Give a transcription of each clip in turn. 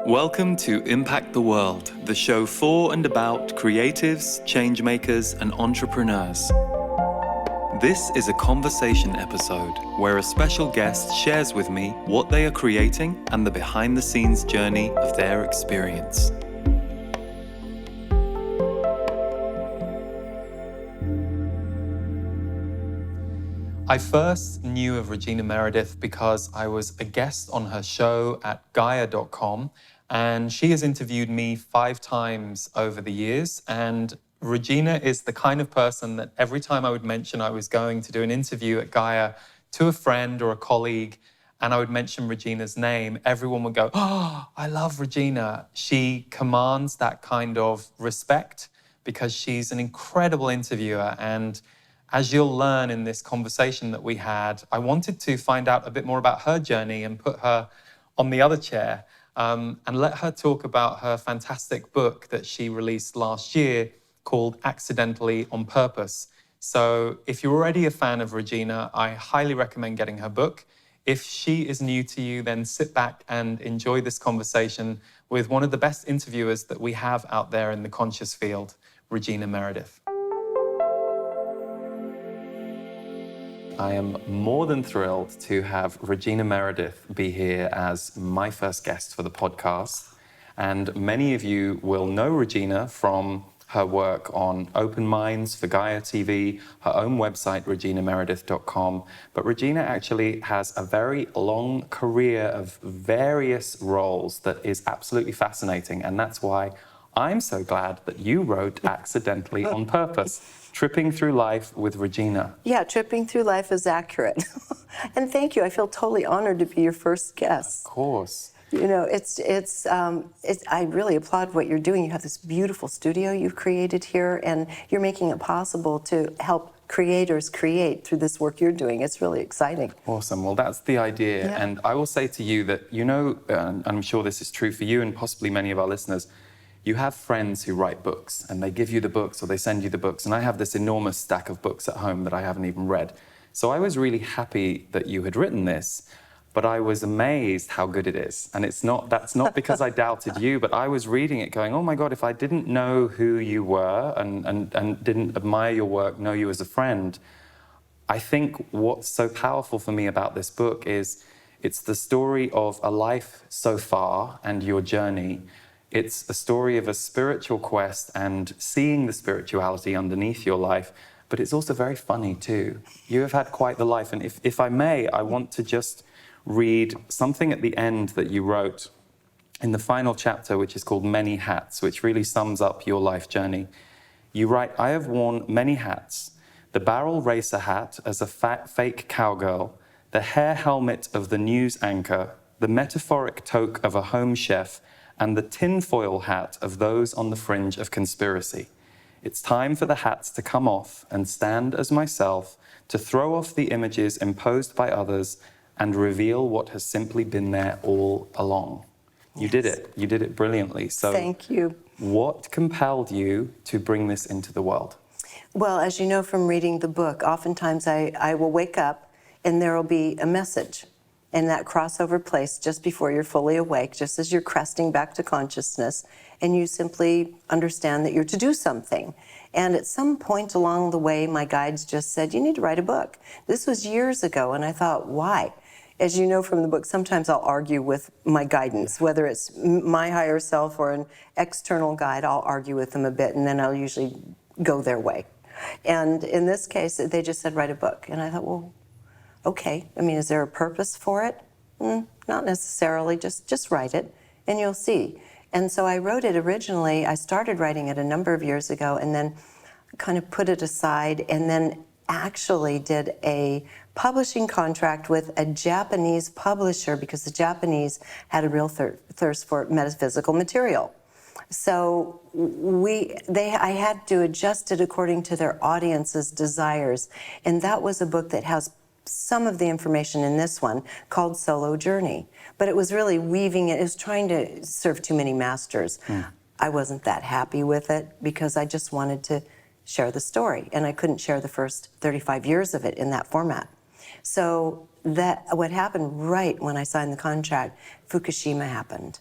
Welcome to Impact the World, the show for and about creatives, changemakers, and entrepreneurs. This is a conversation episode where a special guest shares with me what they are creating and the behind-the-scenes journey of their experience. I first knew of Regina Meredith because I was a guest on her show at Gaia.com, and she has interviewed me 5 times over the years. And Regina is the kind of person that every time I would mention I was going to do an interview at Gaia to a friend or a colleague, and I would mention Regina's name, everyone would go, "Oh, I love Regina." She commands that kind of respect because she's an incredible interviewer. And as you'll learn in this conversation that we had, I wanted to find out a bit more about her journey and put her on the other chair and let her talk about her fantastic book that she released last year called Accidentally on Purpose. So if you're already a fan of Regina, I highly recommend getting her book. If she is new to you, then sit back and enjoy this conversation with one of the best interviewers that we have out there in the conscious field, Regina Meredith. I am more than thrilled to have Regina Meredith be here as my first guest for the podcast. And many of you will know Regina from her work on Open Minds for Gaia TV, her own website, reginameredith.com. But Regina actually has a very long career of various roles that is absolutely fascinating. And that's why I'm so glad that you wrote Accidentally on Purpose. Tripping Through Life with Regina. Yeah, Tripping Through Life is accurate. And thank you. I feel totally honored to be your first guest. Of course. You know, I really applaud what you're doing. You have this beautiful studio you've created here, and you're making it possible to help creators create through this work you're doing. It's really exciting. Awesome. Well, that's the idea. Yeah. And I will say to you that, you know, and I'm sure this is true for you and possibly many of our listeners, you have friends who write books, and they give you the books or they send you the books. And I have this enormous stack of books at home that I haven't even read. So I was really happy that you had written this, but I was amazed how good it is. And that's not because I doubted you, but I was reading it going, oh my God, if I didn't know who you were and didn't admire your work, know you as a friend, I think what's so powerful for me about this book is it's the story of a life so far and your journey. It's a story of a spiritual quest and seeing the spirituality underneath your life, but it's also very funny too. You have had quite the life, and if I may, I want to just read something at the end that you wrote in the final chapter, which is called Many Hats, which really sums up your life journey. You write, "I have worn many hats, the barrel racer hat as a fat fake cowgirl, the hair helmet of the news anchor, the metaphoric toque of a home chef, and the tinfoil hat of those on the fringe of conspiracy. It's time for the hats to come off and stand as myself, to throw off the images imposed by others and reveal what has simply been there all along." You did it. You did it brilliantly. So thank you. What compelled you to bring this into the world? Well, as you know from reading the book, oftentimes I will wake up and there will be a message in that crossover place just before you're fully awake, just as you're cresting back to consciousness, and you simply understand that you're to do something. And at some point along the way, my guides just said, you need to write a book. This was years ago, and I thought, why? As you know from the book, sometimes I'll argue with my guidance, whether it's my higher self or an external guide, I'll argue with them a bit, and then I'll usually go their way. And in this case, they just said, write a book. And I thought, well, okay, I mean, is there a purpose for it? Not necessarily, just write it and you'll see. And so I wrote it originally, I started writing it a number of years ago and then kind of put it aside and then actually did a publishing contract with a Japanese publisher because the Japanese had a real thirst for metaphysical material. So I had to adjust it according to their audience's desires. And that was a book that has some of the information in this one called Solo Journey. But it was really weaving it. It was trying to serve too many masters. I wasn't that happy with it because I just wanted to share the story. And I couldn't share the first 35 years of it in that format. So what happened right when I signed the contract, Fukushima happened.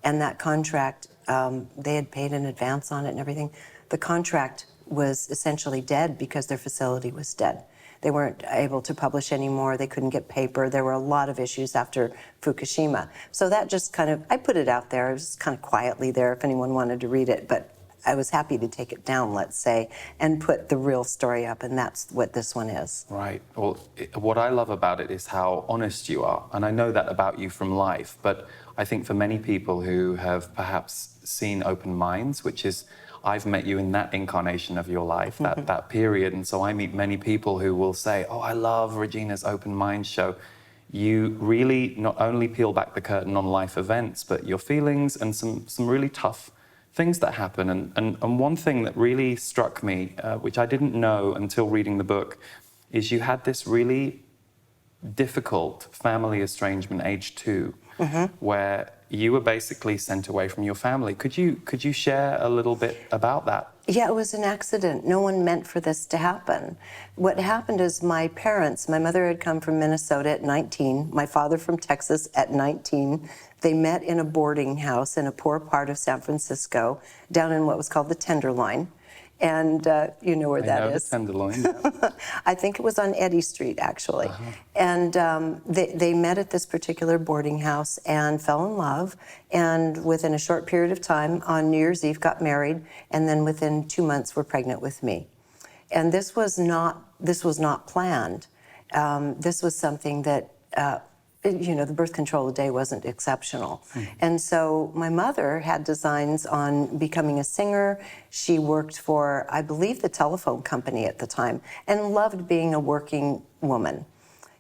And that contract, they had paid in advance on it and everything. The contract was essentially dead because their facility was dead. They weren't able to publish anymore. They couldn't get paper. There were a lot of issues after Fukushima. So that just kind of, I put it out there. It was kind of quietly there if anyone wanted to read it. But I was happy to take it down, let's say, and put the real story up. And that's what this one is. Right. Well, what I love about it is how honest you are. And I know that about you from life. But I think for many people who have perhaps seen Open Minds, which is, I've met you in that incarnation of your life, that period. And so I meet many people who will say, oh, I love Regina's Open Minds show. You really not only peel back the curtain on life events, but your feelings and some really tough things that happen. And one thing that really struck me, which I didn't know until reading the book, is you had this really difficult family estrangement, age 2, where you were basically sent away from your family. Could you share a little bit about that? Yeah, it was an accident. No one meant for this to happen. What happened is my parents, my mother had come from Minnesota at 19, my father from Texas at 19. They met in a boarding house in a poor part of San Francisco, down in what was called the Tenderloin. And you know where that is. I know the Tenderloin, yeah. I think it was on Eddy Street, actually. And they met at this particular boarding house and fell in love. And within a short period of time, on New Year's Eve, got married. And then within 2 months, were pregnant with me. And this was not planned. This was something that you know, the birth control today wasn't exceptional. And so my mother had designs on becoming a singer. She worked for, I believe, the telephone company at the time, and loved being a working woman.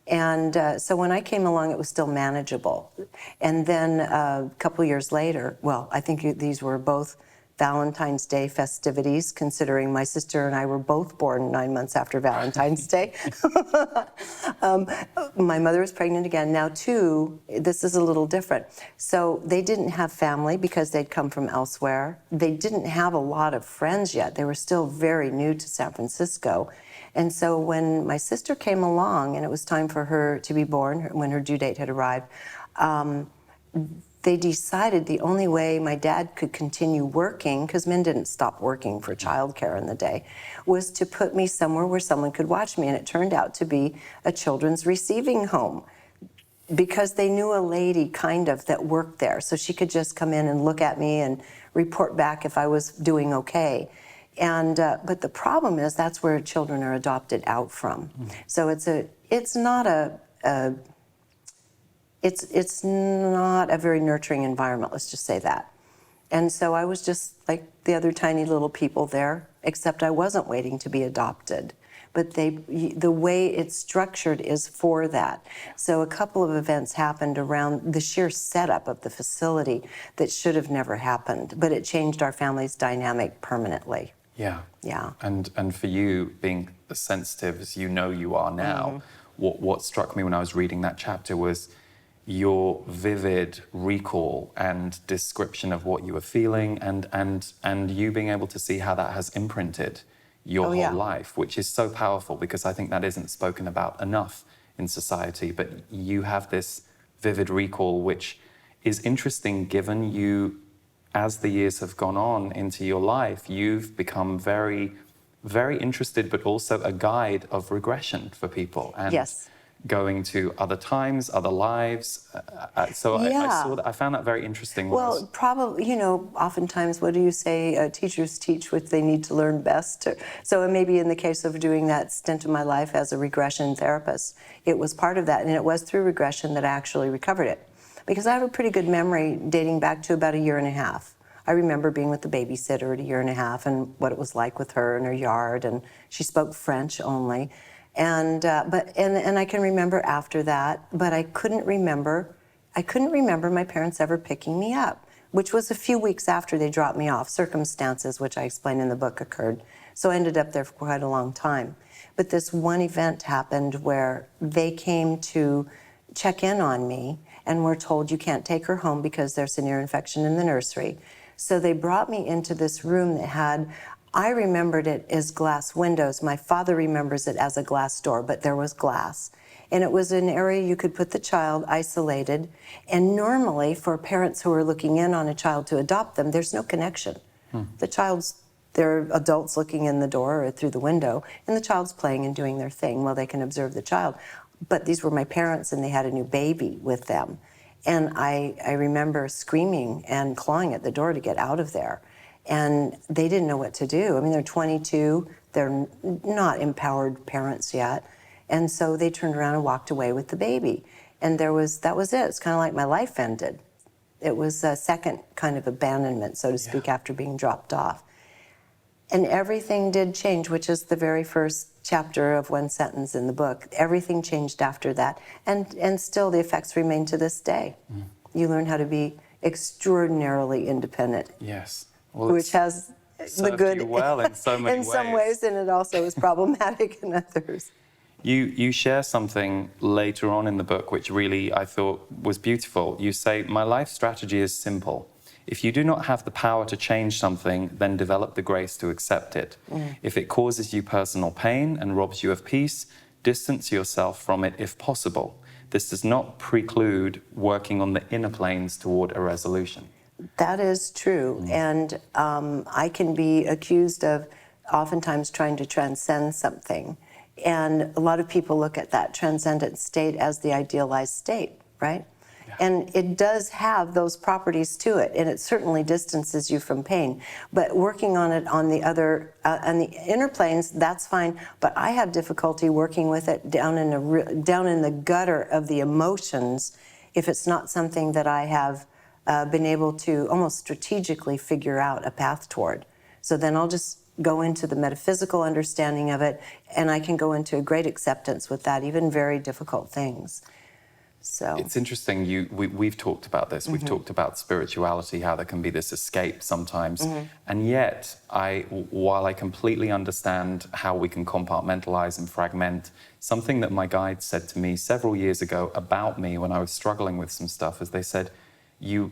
And so when I came along, it was still manageable. And then a couple years later, well, I think these were both Valentine's Day festivities, considering my sister and I were both born 9 months after Valentine's Day. My mother was pregnant again. Now, too, this is a little different. So they didn't have family because they'd come from elsewhere. They didn't have a lot of friends yet. They were still very new to San Francisco. And so when my sister came along and it was time for her to be born, when her due date had arrived, they decided the only way my dad could continue working, because men didn't stop working for childcare in the day, was to put me somewhere where someone could watch me. And it turned out to be a children's receiving home, because they knew a lady kind of that worked there. So she could just come in and look at me and report back if I was doing okay. And but the problem is that's where children are adopted out from. So it's not a very nurturing environment, let's just say that. And so I was just like the other tiny little people there, except I wasn't waiting to be adopted. But the way it's structured is for that. So a couple of events happened around the sheer setup of the facility that should have never happened, but it changed our family's dynamic permanently. Yeah. Yeah. And for you, being as sensitive as you know you are now, what struck me when I was reading that chapter was your vivid recall and description of what you were feeling, and you being able to see how that has imprinted your whole life, which is so powerful, because I think that isn't spoken about enough in society. But you have this vivid recall, which is interesting given you, as the years have gone on into your life, you've become very, very interested, but also a guide of regression for people. And going to other times, other lives. I saw that. I found that very interesting. Well, probably, you know, oftentimes, what do you say? Teachers teach what they need to learn best. So maybe in the case of doing that stint of my life as a regression therapist, it was part of that. And it was through regression that I actually recovered it. Because I have a pretty good memory dating back to about 1.5 years. I remember being with the babysitter at 1.5 years and what it was like with her in her yard. And she spoke French only. And I can remember after that, but I couldn't remember my parents ever picking me up, which was a few weeks after they dropped me off. Circumstances, which I explain in the book, occurred. So I ended up there for quite a long time. But this one event happened where they came to check in on me and were told, you can't take her home because there's an ear infection in the nursery. So they brought me into this room that had, I remembered it as glass windows. My father remembers it as a glass door, but there was glass. And it was an area you could put the child isolated. And normally, for parents who are looking in on a child to adopt them, there's no connection. There are adults looking in the door or through the window, and the child's playing and doing their thing while they can observe the child. But these were my parents, and they had a new baby with them. And I remember screaming and clawing at the door to get out of there. And they didn't know what to do. I mean, they're 22, they're not empowered parents yet. And so they turned around and walked away with the baby. And that was it. It's kind of like my life ended. It was a second kind of abandonment, so to speak, after being dropped off. And everything did change, which is the very first chapter of one sentence in the book. Everything changed after that. And still the effects remain to this day. You learn how to be extraordinarily independent. Yes. Well, which has the good you well in so many in some ways, and it also is problematic in others. You share something later on in the book which really I thought was beautiful. You say, my life strategy is simple. If you do not have the power to change something, then develop the grace to accept it. If it causes you personal pain and robs you of peace, distance yourself from it if possible. This does not preclude working on the inner planes toward a resolution. That is true. And I can be accused of oftentimes trying to transcend something. And a lot of people look at that transcendent state as the idealized state, right? And it does have those properties to it, and it certainly distances you from pain. But working on it on the other, on the inner planes, that's fine. But I have difficulty working with it down in the gutter of the emotions, if it's not something that I have been able to almost strategically figure out a path toward. So then I'll just go into the metaphysical understanding of it, and I can go into a great acceptance with that, even very difficult things. So it's interesting. We've talked about this. We've talked about spirituality, how there can be this escape sometimes, and yet, while I completely understand how we can compartmentalize and fragment, something that my guide said to me several years ago about me when I was struggling with some stuff is they said, you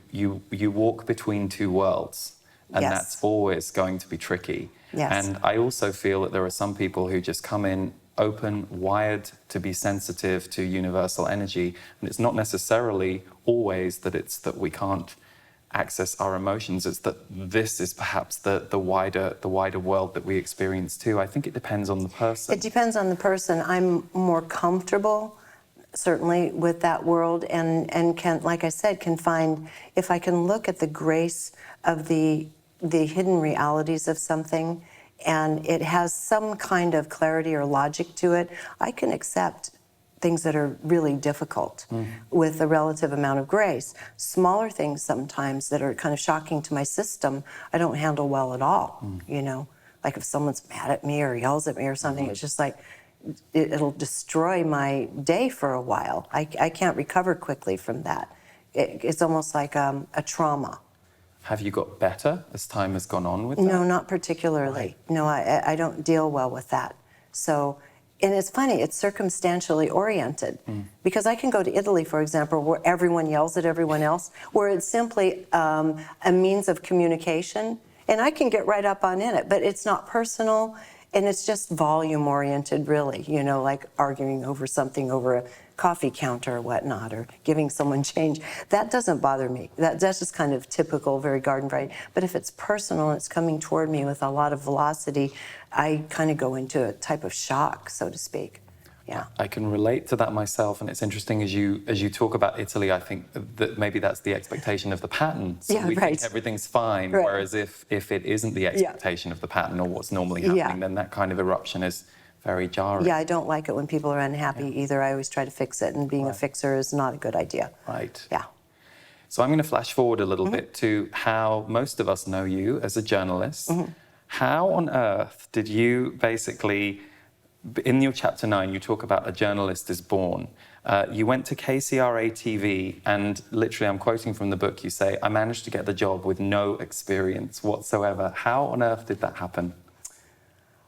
walk between two worlds, and that's always going to be tricky. And I also feel that there are some people who just come in open, wired to be sensitive to universal energy, and it's not necessarily always that we can't access our emotions. It's that this is perhaps the wider world that we experience too. I think it depends on the person. It depends on the person. I'm more comfortable, certainly, with that world, and can, like I said, can find, if I can look at the grace of the hidden realities of something, and it has some kind of clarity or logic to it, I can accept things that are really difficult with a relative amount of grace. Smaller things sometimes that are kind of shocking to my system, I don't handle well at all, you know? Like if someone's mad at me or yells at me or something, it's just like, it'll destroy my day for a while. I can't recover quickly from that. It's almost like a trauma. Have you got better as time has gone on with that? No, not particularly. Right. No, I don't deal well with that. So, and it's funny, it's circumstantially oriented. Because I can go to Italy, for example, where everyone yells at everyone else, where it's simply a means of communication, and I can get right up on in it, but it's not personal, and it's just volume oriented, really, you know, like arguing over something over a coffee counter or whatnot, or giving someone change. That doesn't bother me. That's just kind of typical, very garden variety. But if it's personal and it's coming toward me with a lot of velocity, I kind of go into a type of shock, so to speak. Yeah. I can relate to that myself, and it's interesting as you talk about Italy, I think that maybe that's the expectation of the pattern. So we think everything's fine, whereas if it isn't the expectation of the pattern or what's normally happening, then that kind of eruption is very jarring. Yeah, I don't like it when people are unhappy either. I always try to fix it, and being a fixer is not a good idea. Right. Yeah. So I'm going to flash forward a little bit to how most of us know you as a journalist. How on earth did you basically, in your chapter 9, you talk about a journalist is born. You went to KCRA TV, and literally, I'm quoting from the book, you say, I managed to get the job with no experience whatsoever. How on earth did that happen?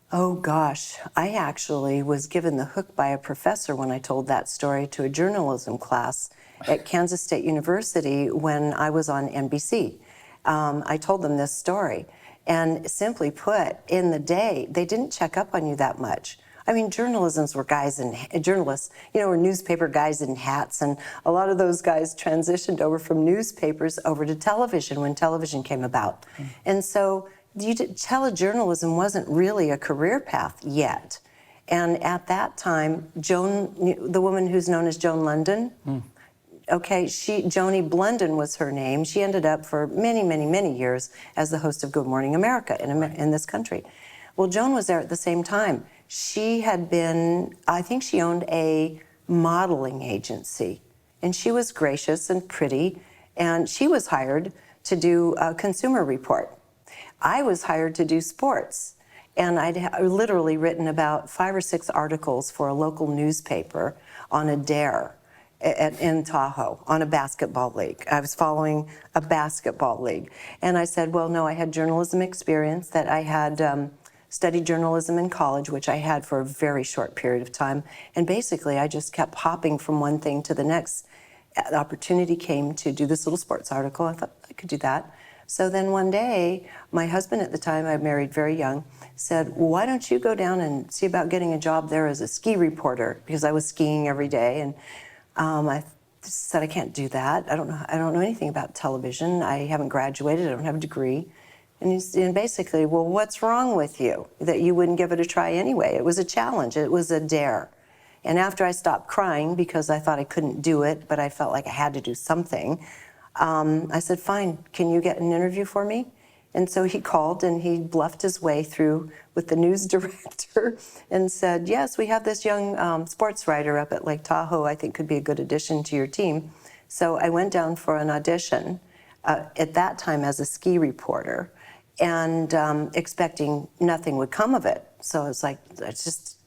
Oh gosh, I actually was given the hook by a professor when I told that story to a journalism class at Kansas State University when I was on NBC. I told them this story, and simply put, in the day, they didn't check up on you that much. I mean, journalists, were newspaper guys in hats, and a lot of those guys transitioned over from newspapers over to television when television came about. And so telejournalism wasn't really a career path yet. And at that time, Joan, the woman who's known as Joan London, Joni Blunden was her name. She ended up for many, many, many years as the host of Good Morning America in this country. Well, Joan was there at the same time. She had been, I think she owned a modeling agency, and she was gracious and pretty, and she was hired to do a consumer report. I was hired to do sports, and I'd literally written about 5 or 6 articles for a local newspaper on a dare in Tahoe on a basketball league. I was following a basketball league. And I said, well, no, I had journalism experience, that I had studied journalism in college, which I had for a very short period of time. And basically, I just kept hopping from one thing to the next. The opportunity came to do this little sports article. I thought I could do that. So then one day, my husband at the time, I married very young, said, well, why don't you go down and see about getting a job there as a ski reporter? Because I was skiing every day. And I said, I can't do that. I don't know anything about television. I haven't graduated. I don't have a degree. And basically, well, what's wrong with you that you wouldn't give it a try anyway? It was a challenge. It was a dare. And after I stopped crying because I thought I couldn't do it, but I felt like I had to do something, I said, fine, can you get an interview for me? And so he called and he bluffed his way through with the news director and said, yes, we have this young sports writer up at Lake Tahoe I think could be a good addition to your team. So I went down for an audition at that time as a ski reporter, and expecting nothing would come of it. So it's like, it's just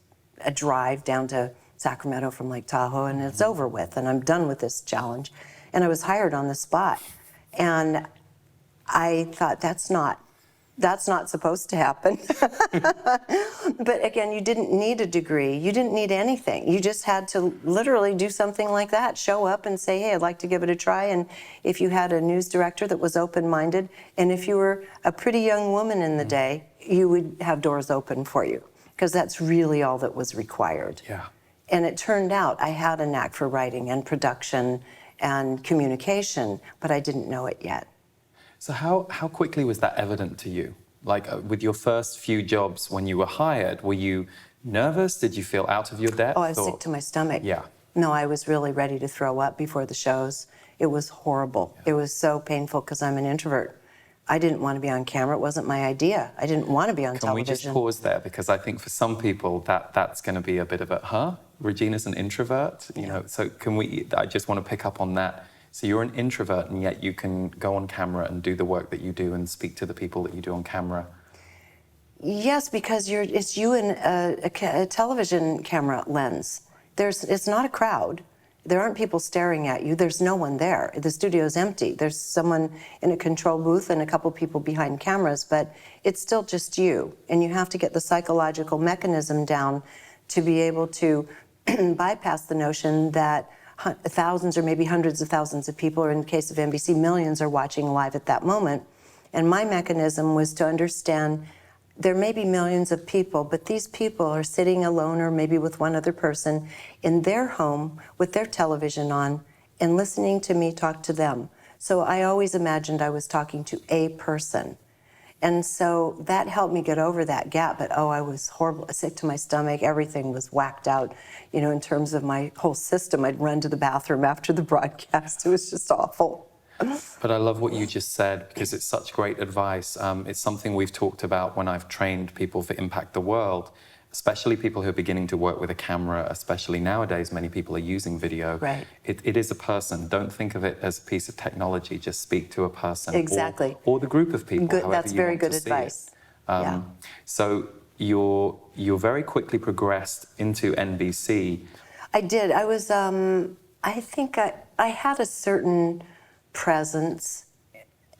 a drive down to Sacramento from Lake Tahoe, and it's over with, and I'm done with this challenge. And I was hired on the spot. And I thought, that's not supposed to happen. But again, you didn't need a degree. You didn't need anything. You just had to literally do something like that. Show up and say, hey, I'd like to give it a try. And if you had a news director that was open-minded, and if you were a pretty young woman in the day, you would have doors open for you, because that's really all that was required. Yeah. And it turned out I had a knack for writing and production and communication, but I didn't know it yet. So how quickly was that evident to you? Like with your first few jobs when you were hired, were you nervous? Did you feel out of your depth? Oh, I was sick to my stomach. Yeah. No, I was really ready to throw up before the shows. It was horrible. Yeah. It was so painful because I'm an introvert. I didn't want to be on camera. It wasn't my idea. I didn't want to be on television. Can we just pause there? Because I think for some people that's going to be a bit of a, Regina's an introvert? You know, so I just want to pick up on that. So you're an introvert, and yet you can go on camera and do the work that you do and speak to the people that you do on camera. Yes, because it's you in a television camera lens. It's not a crowd. There aren't people staring at you. There's no one there. The studio's empty. There's someone in a control booth and a couple people behind cameras, but it's still just you. And you have to get the psychological mechanism down to be able to bypass the notion that thousands or maybe hundreds of thousands of people, or in the case of NBC, millions are watching live at that moment. And my mechanism was to understand there may be millions of people, but these people are sitting alone or maybe with one other person in their home with their television on and listening to me talk to them. So I always imagined I was talking to a person. And so that helped me get over that gap. But I was horrible, sick to my stomach. Everything was whacked out, in terms of my whole system. I'd run to the bathroom after the broadcast. It was just awful. But I love what you just said, because it's such great advice. It's something we've talked about when I've trained people for Impact the World, especially people who are beginning to work with a camera, especially nowadays, many people are using video. Right. It is a person. Don't think of it as a piece of technology. Just speak to a person. Exactly. Or the group of people, good, however that's you very want good to see advice. it. So you're very quickly progressed into NBC. I did. I was, I think I had a certain presence.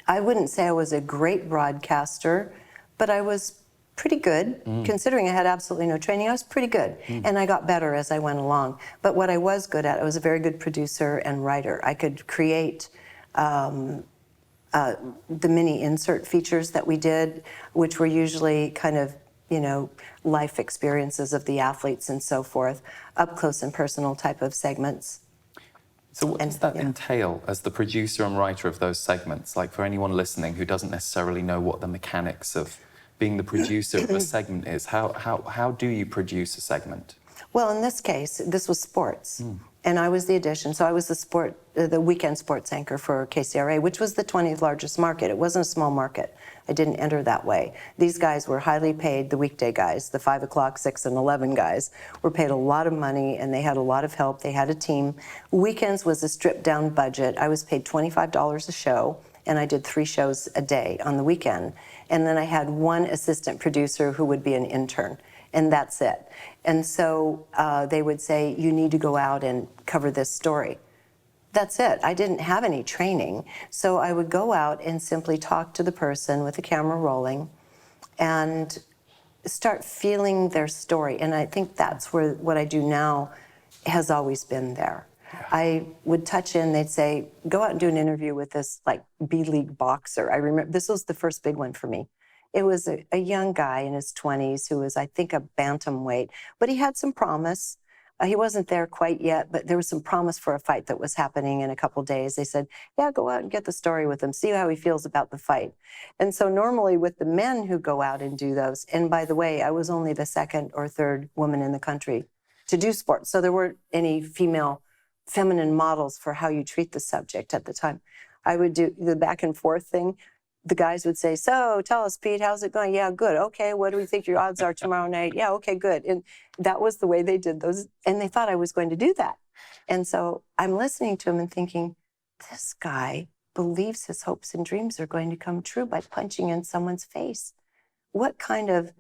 I wouldn't say I was a great broadcaster, but I was pretty good. Considering I had absolutely no training, I was pretty good. And I got better as I went along. But what I was good at, I was a very good producer and writer. I could create the mini insert features that we did, which were usually kind of life experiences of the athletes and so forth, up close and personal type of segments. So what does that entail as the producer and writer of those segments? Like for anyone listening who doesn't necessarily know what the mechanics of being the producer of a segment is, how do you produce a segment? Well, in this case, this was sports. And I was the addition. So I was the weekend sports anchor for KCRA, which was the 20th largest market. It wasn't a small market. I didn't enter that way. These guys were highly paid, the weekday guys, the 5 o'clock, 6, and 11 guys, were paid a lot of money, and they had a lot of help. They had a team. Weekends was a stripped-down budget. I was paid $25 a show, and I did 3 shows a day on the weekend. And then I had one assistant producer who would be an intern, and that's it. And so they would say, you need to go out and cover this story. That's it. I didn't have any training. So I would go out and simply talk to the person with the camera rolling and start feeling their story. And I think that's where what I do now has always been there. I would touch in, they'd say, go out and do an interview with this like B-League boxer. I remember this was the first big one for me. It was a young guy in his 20s who was, I think, a bantamweight, but he had some promise. He wasn't there quite yet, but there was some promise for a fight that was happening in a couple days. They said, yeah, go out and get the story with him, see how he feels about the fight. And so normally with the men who go out and do those, and by the way, I was only the 2nd or 3rd woman in the country to do sports, so there weren't any feminine models for how you treat the subject at the time. I would do the back and forth thing. The guys would say, so tell us, Pete, how's it going? Yeah, good. Okay, what do we think your odds are tomorrow night? Yeah, okay, good. And that was the way they did those. And they thought I was going to do that. And so I'm listening to him and thinking, this guy believes his hopes and dreams are going to come true by punching in someone's face. What kind of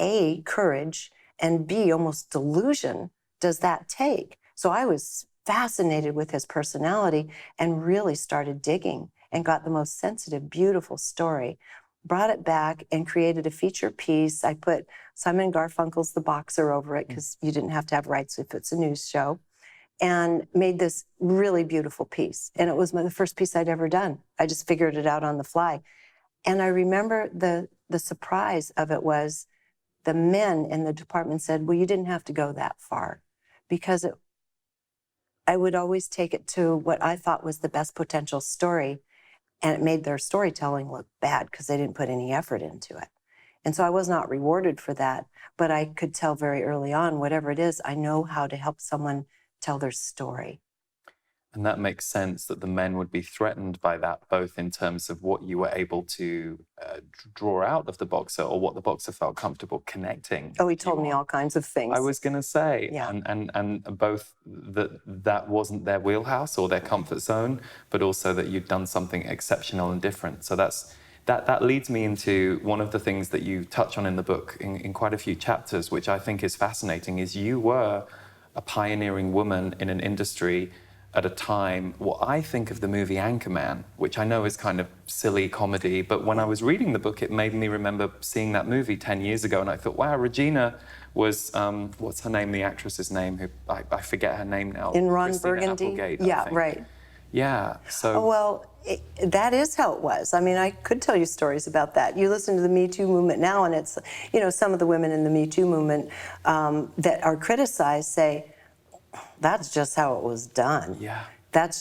A, courage, and B, almost delusion does that take? So I was fascinated with his personality and really started digging and got the most sensitive, beautiful story, brought it back and created a feature piece. I put Simon Garfunkel's The Boxer over it because you didn't have to have rights if it's a news show, and made this really beautiful piece. And it was the first piece I'd ever done. I just figured it out on the fly. And I remember the surprise of it was the men in the department said, well, you didn't have to go that far, because I would always take it to what I thought was the best potential story. And it made their storytelling look bad because they didn't put any effort into it. And so I was not rewarded for that, but I could tell very early on, whatever it is, I know how to help someone tell their story. And that makes sense that the men would be threatened by that, both in terms of what you were able to draw out of the boxer or what the boxer felt comfortable connecting. Oh, he told me all kinds of things. I was going to say, yeah. and both that wasn't their wheelhouse or their comfort zone, but also that you'd done something exceptional and different. So that leads me into one of the things that you touch on in the book in quite a few chapters, which I think is fascinating, is you were a pioneering woman in an industry at a time, what I think of the movie Anchorman, which I know is kind of silly comedy, but when I was reading the book, it made me remember seeing that movie 10 years ago, and I thought, wow, Regina was, what's her name, the actress's name, who I forget her name now. In Ron Christina Burgundy? Applegate, Yeah, I think. right. Yeah, so... Well, that is how it was. I mean, I could tell you stories about that. You listen to the Me Too movement now, and it's, some of the women in the Me Too movement that are criticized say, that's just how it was done. Yeah. That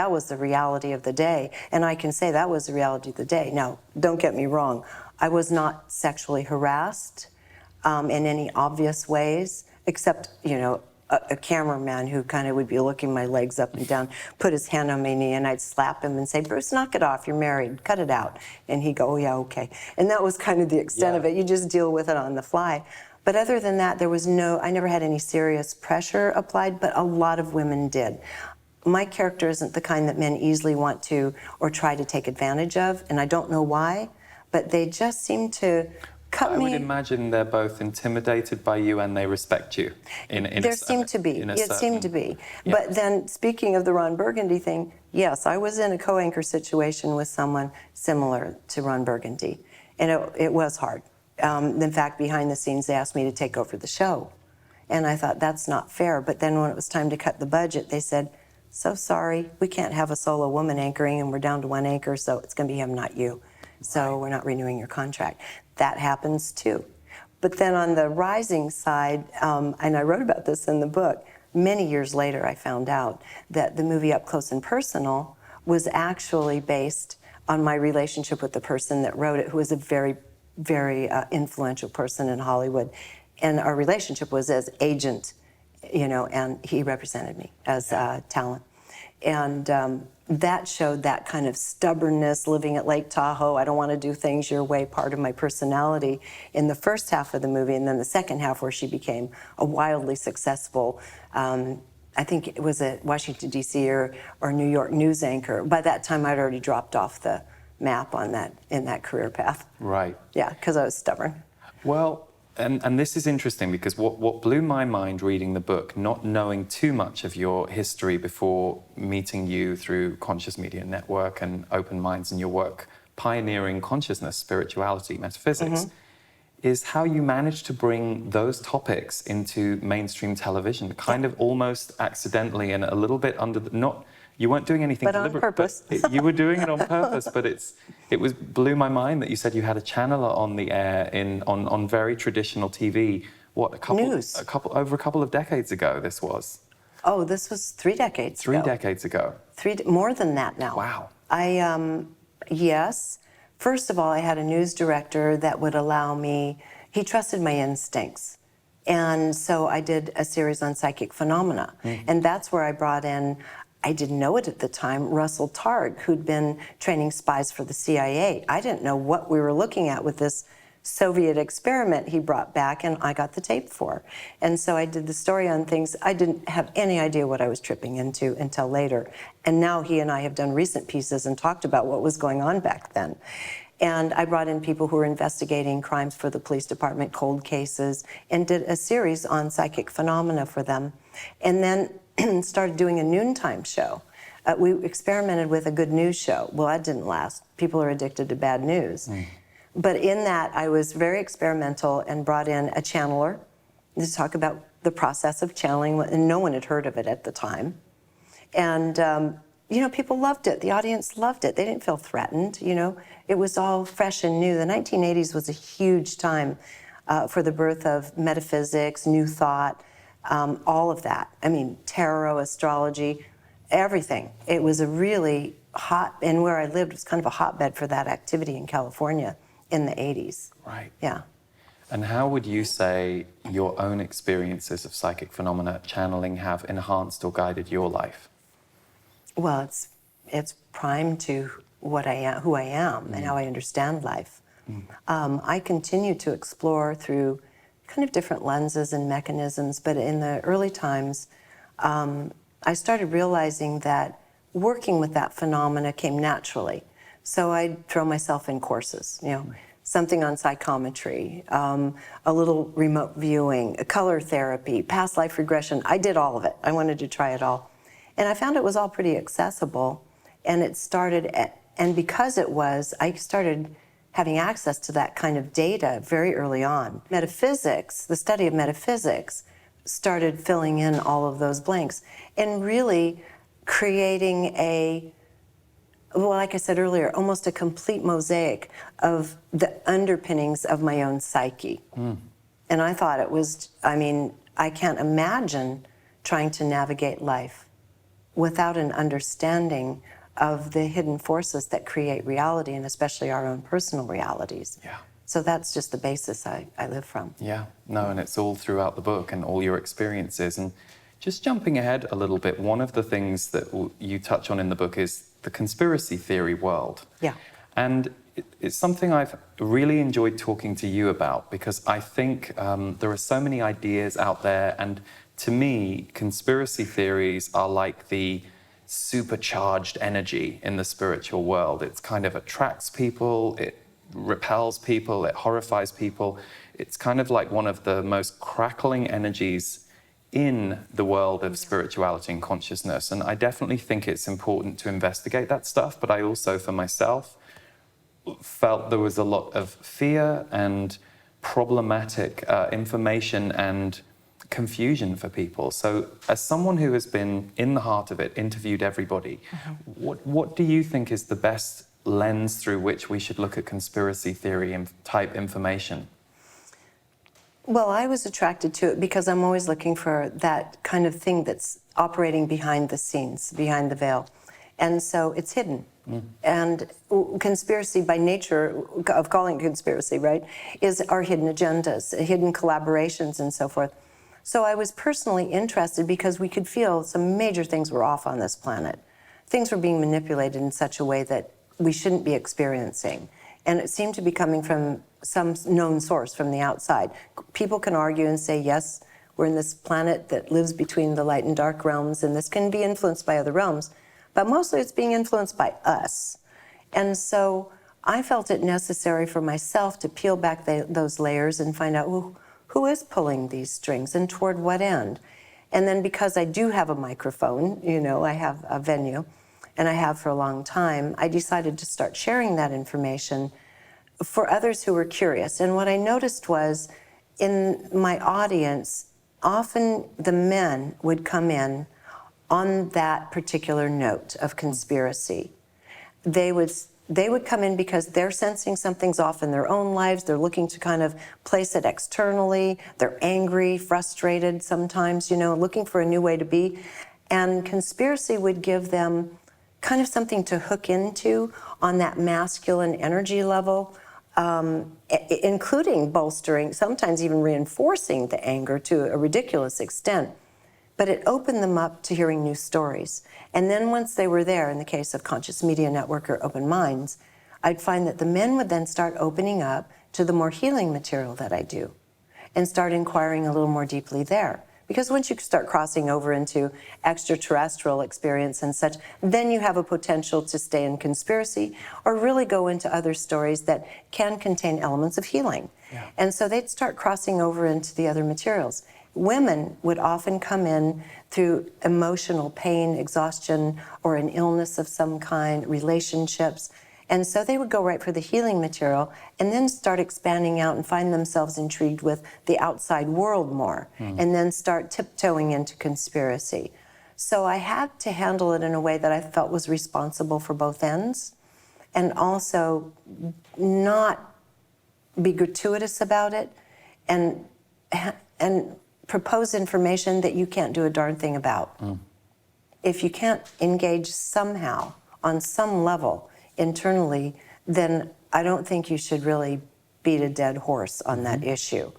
was the reality of the day. And I can say that was the reality of the day. Now, don't get me wrong. I was not sexually harassed in any obvious ways, except, a cameraman who kind of would be looking my legs up and down, put his hand on my knee, and I'd slap him and say, Bruce, knock it off, you're married, cut it out. And he'd go, oh, yeah, okay. And that was kind of the extent of it. You just deal with it on the fly. But other than that, I never had any serious pressure applied, but a lot of women did. My character isn't the kind that men easily want to or try to take advantage of, and I don't know why, but they just seem to cut me. I would imagine they're both intimidated by you and they respect you. There seemed to be. It seemed to be. Yeah. But then, speaking of the Ron Burgundy thing, yes, I was in a co-anchor situation with someone similar to Ron Burgundy, and it was hard. In fact, behind the scenes, they asked me to take over the show. And I thought, that's not fair. But then when it was time to cut the budget, they said, so sorry, we can't have a solo woman anchoring, and we're down to 1 anchor, so it's going to be him, not you. So we're not renewing your contract. That happens too. But then on the rising side, and I wrote about this in the book, many years later I found out that the movie Up Close and Personal was actually based on my relationship with the person that wrote it, who was a very, very influential person in Hollywood. And our relationship was as agent, and he represented me as talent. And that showed that kind of stubbornness, living at Lake Tahoe, I don't want to do things your way, part of my personality in the first half of the movie, and then the second half where she became a wildly successful, I think it was a Washington, D.C. or New York news anchor. By that time, I'd already dropped off the map in that career path. Right. Yeah, because I was stubborn. Well, and this is interesting because what blew my mind reading the book, not knowing too much of your history before meeting you through Conscious Media Network and Open Minds and your work pioneering consciousness, spirituality, metaphysics, is how you managed to bring those topics into mainstream television, kind of almost accidentally and a little bit under the, you weren't doing anything but deliberate. On purpose. But you were doing it on purpose, but it blew my mind that you said you had a channeler on the air on very traditional TV. Over a couple of decades ago this was. Oh, this was 3 decades ago. 3 decades ago. More than that now. Wow. Yes. First of all, I had a news director that would allow me, he trusted my instincts. And so I did a series on psychic phenomena. And that's where I brought in, I didn't know it at the time, Russell Targ, who'd been training spies for the CIA. I didn't know what we were looking at with this Soviet experiment he brought back, and I got the tape for. And so I did the story on things I didn't have any idea what I was tripping into until later. And now he and I have done recent pieces and talked about what was going on back then. And I brought in people who were investigating crimes for the police department, cold cases, and did a series on psychic phenomena for them. And then started doing a noontime show. We experimented with a good news show. Well, that didn't last. People are addicted to bad news. But in that, I was very experimental and brought in a channeler to talk about the process of channeling, and no one had heard of it at the time. And, people loved it. The audience loved it. They didn't feel threatened, It was all fresh and new. The 1980s was a huge time for the birth of metaphysics, new thought, all of that. I mean, tarot, astrology, everything. It was a really hot, and where I lived was kind of a hotbed for that activity in California in the 80s. Right. Yeah. And how would you say your own experiences of psychic phenomena channeling have enhanced or guided your life? Well, it's primed to what I am, who I am, and how I understand life. I continue to explore through kind of different lenses and mechanisms, but in the early times, I started realizing that working with that phenomena came naturally. So I'd throw myself in courses, something on psychometry, a little remote viewing, color therapy, past life regression. I did all of it. I wanted to try it all. And I found it was all pretty accessible. And and because it was, I started having access to that kind of data very early on. Metaphysics, the study of metaphysics, started filling in all of those blanks and really creating like I said earlier, almost a complete mosaic of the underpinnings of my own psyche. And I thought it was, I can't imagine trying to navigate life without an understanding of the hidden forces that create reality, and especially our own personal realities. Yeah. So that's just the basis I live from. Yeah, no, and it's all throughout the book and all your experiences. And just jumping ahead a little bit, one of the things that you touch on in the book is the conspiracy theory world. Yeah. And it's something I've really enjoyed talking to you about, because I think there are so many ideas out there, and to me, conspiracy theories are like the supercharged energy in the spiritual world. It kind of attracts people, it repels people, it horrifies people. It's kind of like one of the most crackling energies in the world of spirituality and consciousness. And I definitely think it's important to investigate that stuff, but I also, for myself, felt there was a lot of fear and problematic information and confusion for people. So as someone who has been in the heart of it, interviewed everybody, what do you think is the best lens through which we should look at conspiracy theory type information? Well, I was attracted to it because I'm always looking for that kind of thing that's operating behind the scenes, behind the veil. And so it's hidden. And conspiracy, by nature of calling it conspiracy, right, are hidden agendas, hidden collaborations, and so forth. So I was personally interested because we could feel some major things were off on this planet. Things were being manipulated in such a way that we shouldn't be experiencing. And it seemed to be coming from some known source from the outside. People can argue and say, yes, we're in this planet that lives between the light and dark realms, and this can be influenced by other realms, but mostly it's being influenced by us. And so I felt it necessary for myself to peel back those layers and find out, well, who is pulling these strings and toward what end? And then because I do have a microphone, I have a venue, and I have for a long time, I decided to start sharing that information for others who were curious. And what I noticed was in my audience, often the men would come in on that particular note of conspiracy. They would come in because they're sensing something's off in their own lives. They're looking to kind of place it externally. They're angry, frustrated sometimes, looking for a new way to be. And conspiracy would give them kind of something to hook into on that masculine energy level, including bolstering, sometimes even reinforcing the anger to a ridiculous extent. But it opened them up to hearing new stories. And then once they were there, in the case of Conscious Media Network or Open Minds, I'd find that the men would then start opening up to the more healing material that I do and start inquiring a little more deeply there. Because once you start crossing over into extraterrestrial experience and such, then you have a potential to stay in conspiracy or really go into other stories that can contain elements of healing. Yeah. And so they'd start crossing over into the other materials. Women would often come in through emotional pain, exhaustion, or an illness of some kind, relationships. And so they would go right for the healing material and then start expanding out and find themselves intrigued with the outside world more, and then start tiptoeing into conspiracy. So I had to handle it in a way that I felt was responsible for both ends, and also not be gratuitous about it, and propose information that you can't do a darn thing about. If you can't engage somehow, on some level, internally, then I don't think you should really beat a dead horse on that issue.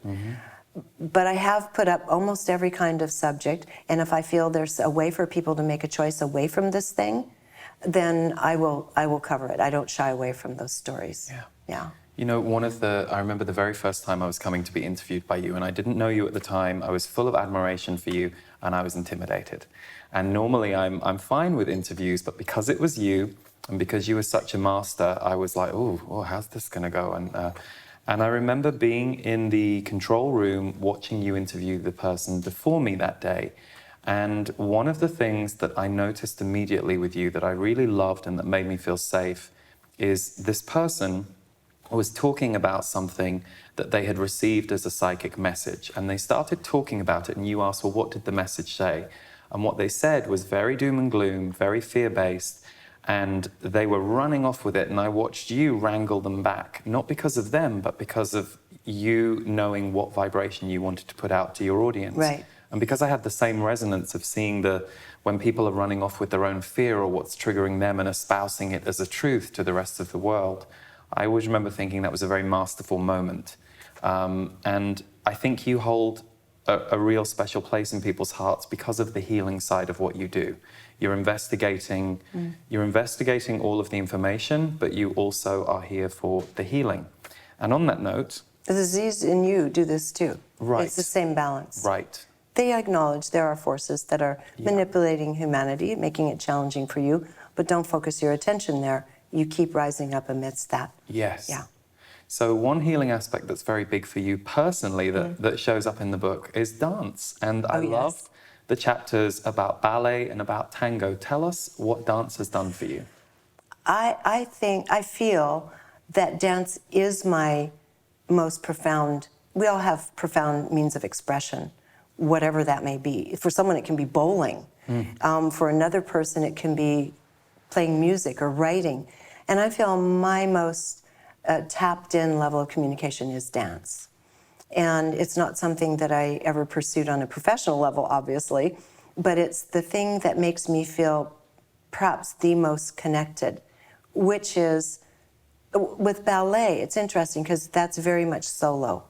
But I have put up almost every kind of subject, and if I feel there's a way for people to make a choice away from this thing, then I will cover it. I don't shy away from those stories. Yeah. I remember the very first time I was coming to be interviewed by you, and I didn't know you at the time. I was full of admiration for you, and I was intimidated. And normally I'm fine with interviews, but because it was you, and because you were such a master, I was like, oh, how's this going to go? And I remember being in the control room watching you interview the person before me that day. And one of the things that I noticed immediately with you that I really loved and that made me feel safe is this person was talking about something that they had received as a psychic message. And they started talking about it, and you asked, well, what did the message say? And what they said was very doom and gloom, very fear-based, and they were running off with it, and I watched you wrangle them back, not because of them, but because of you knowing what vibration you wanted to put out to your audience. Right. And because I had the same resonance of seeing when people are running off with their own fear or what's triggering them and espousing it as a truth to the rest of the world, I always remember thinking that was a very masterful moment. And I think you hold a real special place in people's hearts because of the healing side of what you do. You're investigating all of the information, but you also are here for the healing. And on that note... The disease in you do this too. Right. It's the same balance. Right. They acknowledge there are forces that are manipulating humanity, making it challenging for you, but don't focus your attention there. You keep rising up amidst that. Yes. Yeah. So one healing aspect that's very big for you personally that shows up in the book is dance. And I love the chapters about ballet and about tango. Tell us what dance has done for you. I feel that dance is my most profound, we all have profound means of expression, whatever that may be. For someone, it can be bowling. For another person, it can be playing music or writing. And I feel my most tapped in level of communication is dance. And it's not something that I ever pursued on a professional level, obviously, but it's the thing that makes me feel perhaps the most connected, which is with ballet. It's interesting because that's very much solo.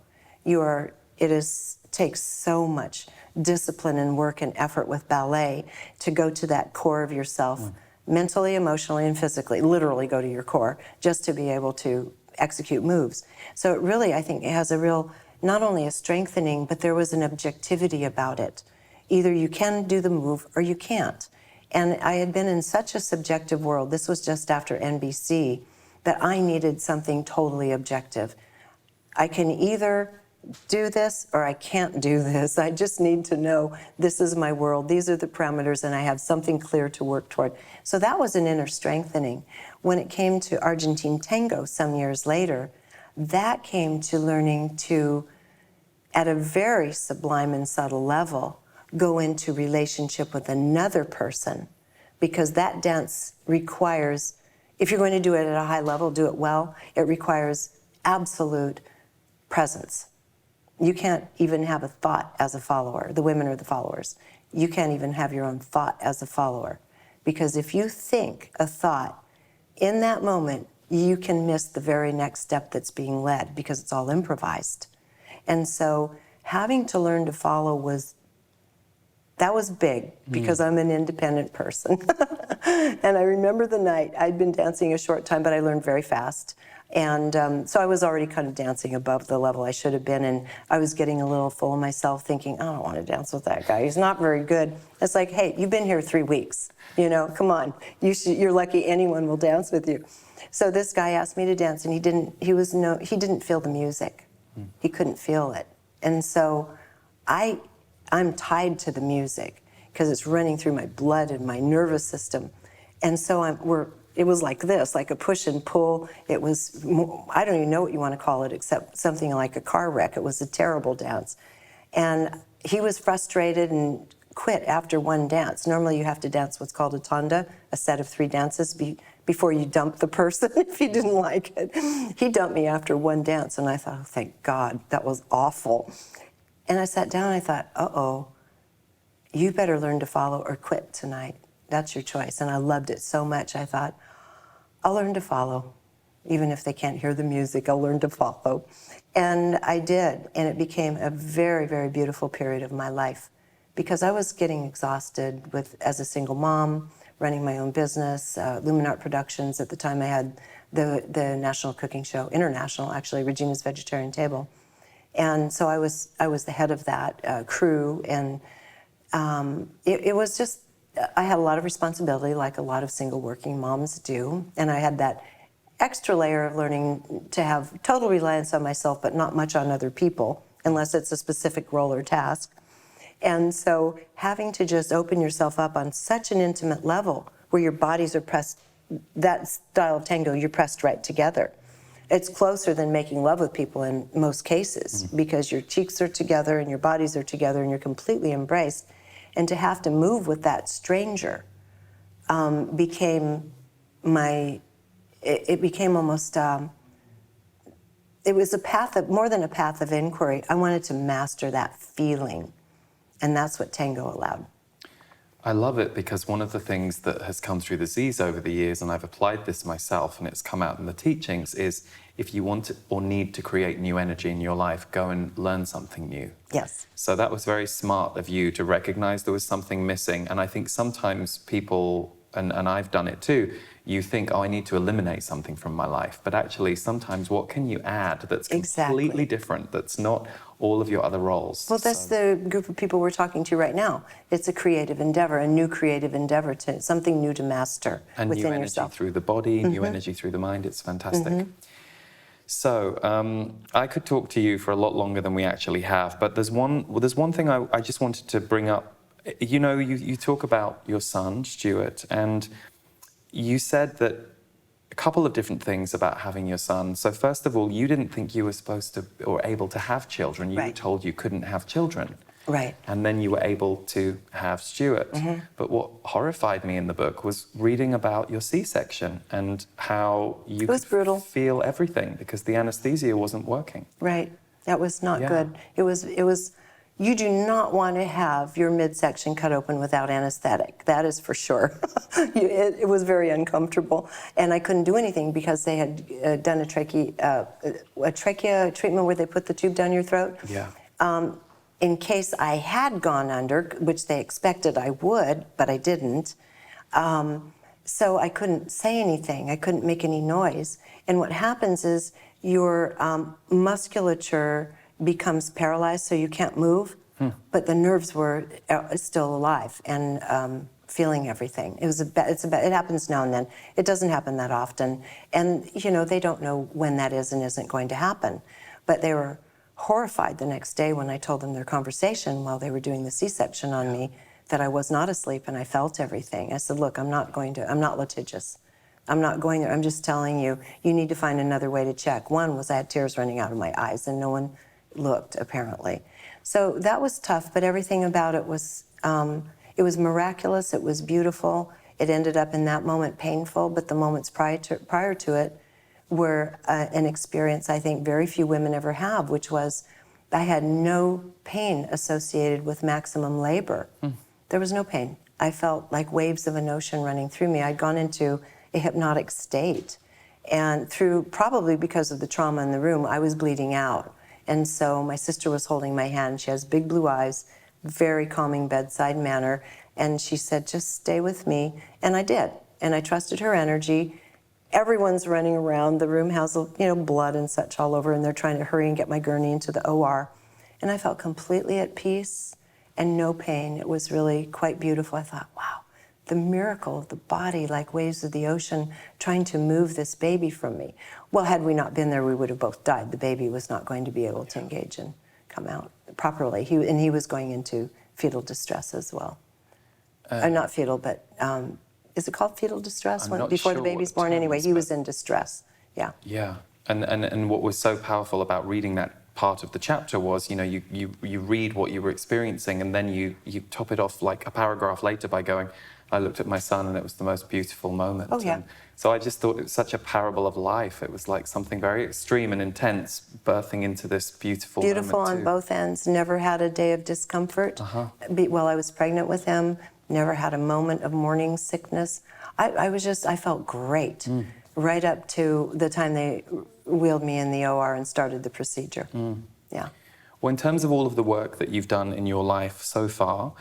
Takes so much discipline and work and effort with ballet to go to that core of yourself, mentally, emotionally, and physically, literally go to your core, just to be able to execute moves. So it really, I think, it has a real, not only a strengthening, but there was an objectivity about it. Either you can do the move or you can't. And I had been in such a subjective world, this was just after NBC, that I needed something totally objective. I can either do this or I can't do this. I just need to know this is my world, these are the parameters, and I have something clear to work toward. So that was an inner strengthening. When it came to Argentine tango some years later, that came to learning to, at a very sublime and subtle level, go into relationship with another person, because that dance requires, if you're going to do it at a high level, do it well, it requires absolute presence. You can't even have a thought as a follower. The women are the followers. You can't even have your own thought as a follower. Because if you think a thought, in that moment, you can miss the very next step that's being led, because it's all improvised. And so having to learn to follow that was big, because I'm an independent person. And I remember the night, I'd been dancing a short time, but I learned very fast. And so I was already kind of dancing above the level I should have been, and I was getting a little full of myself, thinking, I don't want to dance with that guy. He's not very good. It's like, hey, you've been here 3 weeks. Come on. You're lucky anyone will dance with you. So this guy asked me to dance, and he didn't feel the music. He couldn't feel it. And so I'm tied to the music because it's running through my blood and my nervous system. And so it was like this, like a push and pull. It was, I don't even know what you want to call it, except something like a car wreck. It was a terrible dance. And he was frustrated and quit after one dance. Normally you have to dance what's called a tanda, a set of 3 dances before you dump the person if you didn't like it. He dumped me after one dance, and I thought, oh, thank God, that was awful. And I sat down and I thought, uh-oh, you better learn to follow or quit tonight. That's your choice. And I loved it so much, I thought, I'll learn to follow. Even if they can't hear the music, I'll learn to follow. And I did, and it became a very, very beautiful period of my life, because I was getting exhausted as a single mom, running my own business, Luminart Productions. At the time I had the national cooking show, international actually, Regina's Vegetarian Table. And so I was the head of that crew, and it was just, I had a lot of responsibility, like a lot of single working moms do, and I had that extra layer of learning to have total reliance on myself, but not much on other people, unless it's a specific role or task. And so having to just open yourself up on such an intimate level, where your bodies are pressed, that style of tango, you're pressed right together. It's closer than making love with people in most cases, because your cheeks are together and your bodies are together and you're completely embraced. And to have to move with that stranger became almost, it was a path of, more than a path of inquiry. I wanted to master that feeling, and that's what tango allowed. I love it, because one of the things that has come through the Z's over the years, and I've applied this myself and it's come out in the teachings, is if you want or need to create new energy in your life, go and learn something new. Yes. So that was very smart of you to recognize there was something missing. And I think sometimes people, and I've done it too, you think, oh, I need to eliminate something from my life. But actually, sometimes what can you add that's completely different, that's not all of your other roles? Well, that's the group of people we're talking to right now. It's a creative endeavor, a new creative endeavor, something new to master and within new energy yourself. Through the body, new energy through the mind. It's fantastic. So I could talk to you for a lot longer than we actually have, but there's one thing I just wanted to bring up. You talk about your son, Stuart, and you said that a couple of different things about having your son. So first of all, you didn't think you were supposed to or able to have children. You were told you couldn't have children. Right. And then you were able to have Stuart. But what horrified me in the book was reading about your C-section and how you could brutal. feel everything because the anesthesia wasn't working. Right. That was not Yeah. good. It was, you do not want to have your midsection cut open without anesthetic. That is for sure. It was very uncomfortable. And I couldn't do anything because they had done a trachea treatment where they put the tube down your throat. Yeah. In case I had gone under, which they expected I would, but I didn't. So I couldn't say anything. I couldn't make any noise. And what happens is your musculature becomes paralyzed, so you can't move, but the nerves were still alive and feeling everything. It happens now and then. It doesn't happen that often. And, you know, they don't know when that is and isn't going to happen. But they were horrified the next day when I told them their conversation while they were doing the C-section on me, that I was not asleep and I felt everything. I said, look, I'm not litigious. I'm not going there. I'm just telling you, you need to find another way to check. One was I had tears running out of my eyes and no one looked, apparently. So that was tough, but everything about it was miraculous. It was beautiful. It ended up in that moment painful, but the moments prior to it were an experience I think very few women ever have, which was I had no pain associated with maximum labor. There was no pain. I felt like waves of an ocean running through me. I'd gone into a hypnotic state. And probably because of the trauma in the room, I was bleeding out. And so my sister was holding my hand. She has big blue eyes, very calming bedside manner. And she said, just stay with me. And I did. And I trusted her energy. Everyone's running around. The room has, blood and such all over, and they're trying to hurry and get my gurney into the OR. And I felt completely at peace and no pain. It was really quite beautiful. I thought, wow, the miracle of the body, like waves of the ocean, trying to move this baby from me. Well, had we not been there, we would have both died. The baby was not going to be able to engage and come out properly. He was going into fetal distress as well. Not fetal, but is it called fetal distress before the baby's born? Anyway, he was in distress. Yeah. Yeah, and what was so powerful about reading that part of the chapter was, you read what you were experiencing, and then you top it off like a paragraph later by going, I looked at my son and it was the most beautiful moment. Oh, yeah. And so I just thought it was such a parable of life. It was like something very extreme and intense birthing into this beautiful moment. Beautiful on both ends. Never had a day of discomfort while I was pregnant with him. Never had a moment of morning sickness. I felt great right up to the time they wheeled me in the OR and started the procedure. Yeah. Well, in terms of all of the work that you've done in your life so far,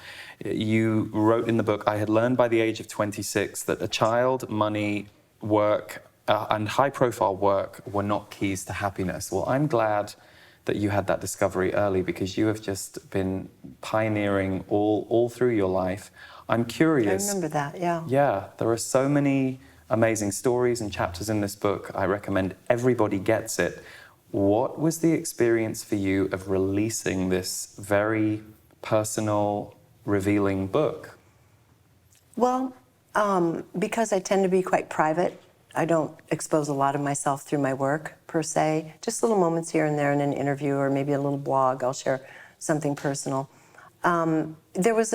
you wrote in the book, I had learned by the age of 26 that a child, money, work, and high-profile work were not keys to happiness. Well, I'm glad that you had that discovery early, because you have just been pioneering all through your life. I'm curious. I remember that, yeah. Yeah, there are so many amazing stories and chapters in this book. I recommend everybody gets it. What was the experience for you of releasing this very personal, revealing book? Well, because I tend to be quite private, I don't expose a lot of myself through my work, per se. Just little moments here and there in an interview or maybe a little blog. I'll share something personal. There was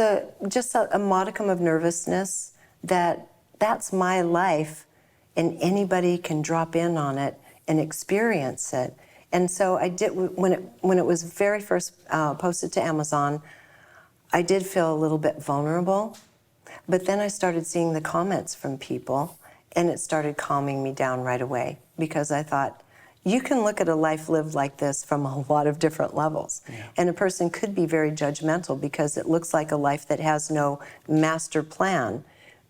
just a modicum of nervousness that's my life, and anybody can drop in on it and experience it. And so I did, when it was very first posted to Amazon, I did feel a little bit vulnerable, but then I started seeing the comments from people, and it started calming me down right away, because I thought, you can look at a life lived like this from a lot of different levels. Yeah. And a person could be very judgmental because it looks like a life that has no master plan,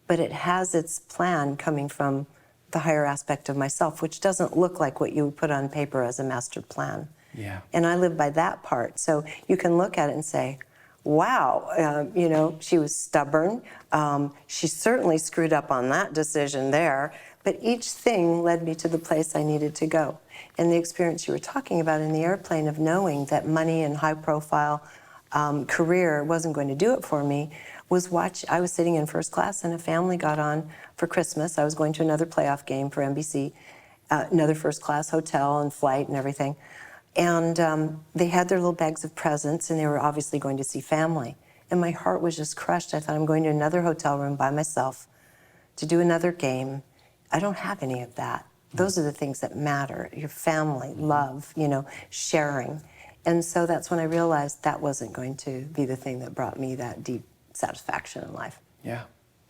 but it has its plan coming from the higher aspect of myself, which doesn't look like what you would put on paper as a master plan. Yeah. And I live by that part. So you can look at it and say, wow, she was stubborn. She certainly screwed up on that decision there. But each thing led me to the place I needed to go. And the experience you were talking about in the airplane of knowing that money and high-profile career wasn't going to do it for me was I was sitting in first class and a family got on for Christmas. I was going to another playoff game for NBC, another first-class hotel and flight and everything. And they had their little bags of presents, and they were obviously going to see family. And my heart was just crushed. I thought, I'm going to another hotel room by myself to do another game. I don't have any of that. Those are the things that matter, your family, love, sharing. And so that's when I realized that wasn't going to be the thing that brought me that deep satisfaction in life. Yeah,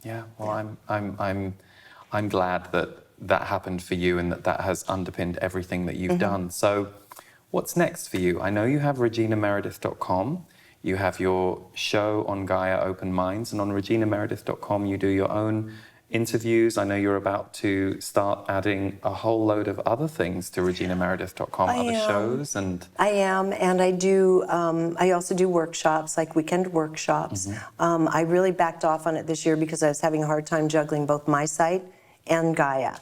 yeah. Well, I'm glad that that happened for you and that that has underpinned everything that you've done. So, what's next for you? I know you have reginameredith.com. You have your show on Gaia Open Minds, and on reginameredith.com you do your own interviews. I know you're about to start adding a whole load of other things to reginameredith.com, other shows, and I am, and I do. I also do workshops, like weekend workshops. I really backed off on it this year because I was having a hard time juggling both my site and Gaia,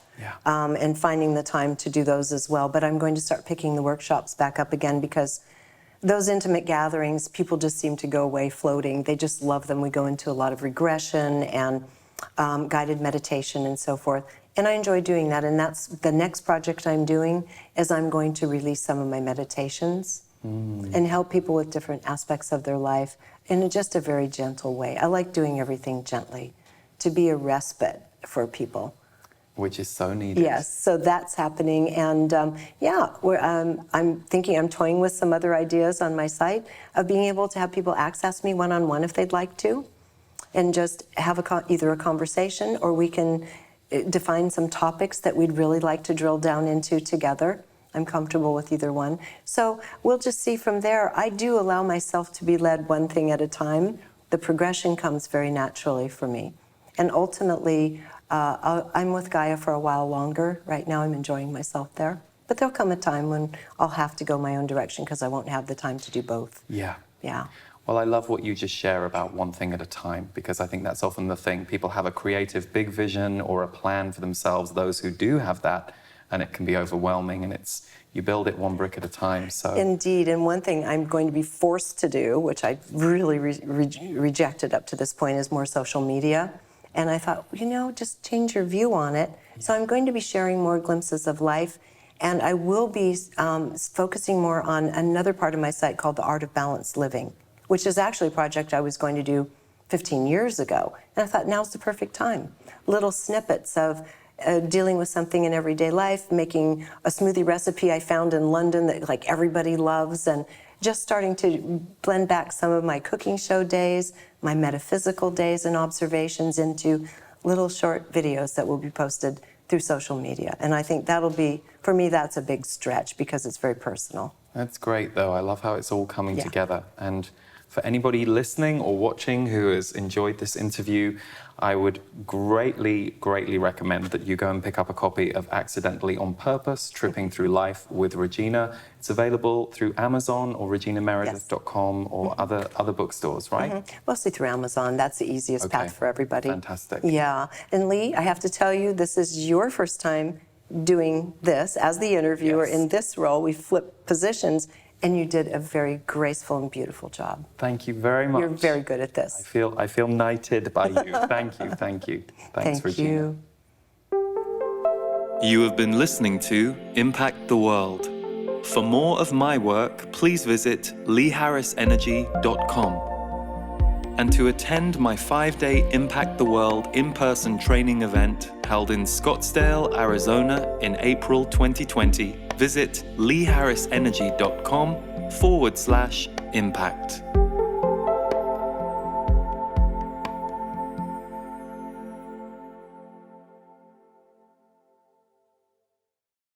and finding the time to do those as well. But I'm going to start picking the workshops back up again because those intimate gatherings, people just seem to go away floating. They just love them. We go into a lot of regression and guided meditation and so forth. And I enjoy doing that. And that's the next project I'm doing, is I'm going to release some of my meditations and help people with different aspects of their life in just a very gentle way. I like doing everything gently, to be a respite for people. which is so needed. Yes, so that's happening. And I'm toying with some other ideas on my site of being able to have people access me one-on-one if they'd like to, and just have either a conversation, or we can define some topics that we'd really like to drill down into together. I'm comfortable with either one. So we'll just see from there. I do allow myself to be led one thing at a time. The progression comes very naturally for me. And ultimately, I'm with Gaia for a while longer. Right now I'm enjoying myself there. But there'll come a time when I'll have to go my own direction because I won't have the time to do both. Yeah. Yeah. Well, I love what you just share about one thing at a time, because I think that's often the thing. People have a creative big vision or a plan for themselves, those who do have that, and it can be overwhelming, and you build it one brick at a time. So Indeed, and one thing I'm going to be forced to do, which I really rejected up to this point, is more social media. And I thought, just change your view on it. Yeah. So I'm going to be sharing more glimpses of life, and I will be focusing more on another part of my site called The Art of Balanced Living, which is actually a project I was going to do 15 years ago. And I thought, now's the perfect time. Little snippets of dealing with something in everyday life, making a smoothie recipe I found in London that everybody loves, and just starting to blend back some of my cooking show days, my metaphysical days and observations into little short videos that will be posted through social media. And I think that'll be, for me, that's a big stretch because it's very personal. That's great, though. I love how it's all coming together. And for anybody listening or watching who has enjoyed this interview, I would greatly, greatly recommend that you go and pick up a copy of Accidentally on Purpose, Tripping Through Life with Regina. It's available through Amazon or reginameredith.com or other bookstores, right? Mm-hmm. Mostly through Amazon. That's the easiest path for everybody. Fantastic. Yeah. And Lee, I have to tell you, this is your first time doing this as the interviewer in this role. We flipped positions. And you did a very graceful and beautiful job. Thank you very much. You're very good at this. I feel knighted by you. Thank you. Thanks, Regina. You have been listening to Impact the World. For more of my work, please visit leeharrisenergy.com. And to attend my 5-day Impact the World in-person training event held in Scottsdale, Arizona in April 2020, visit leeharrisenergy.com/impact.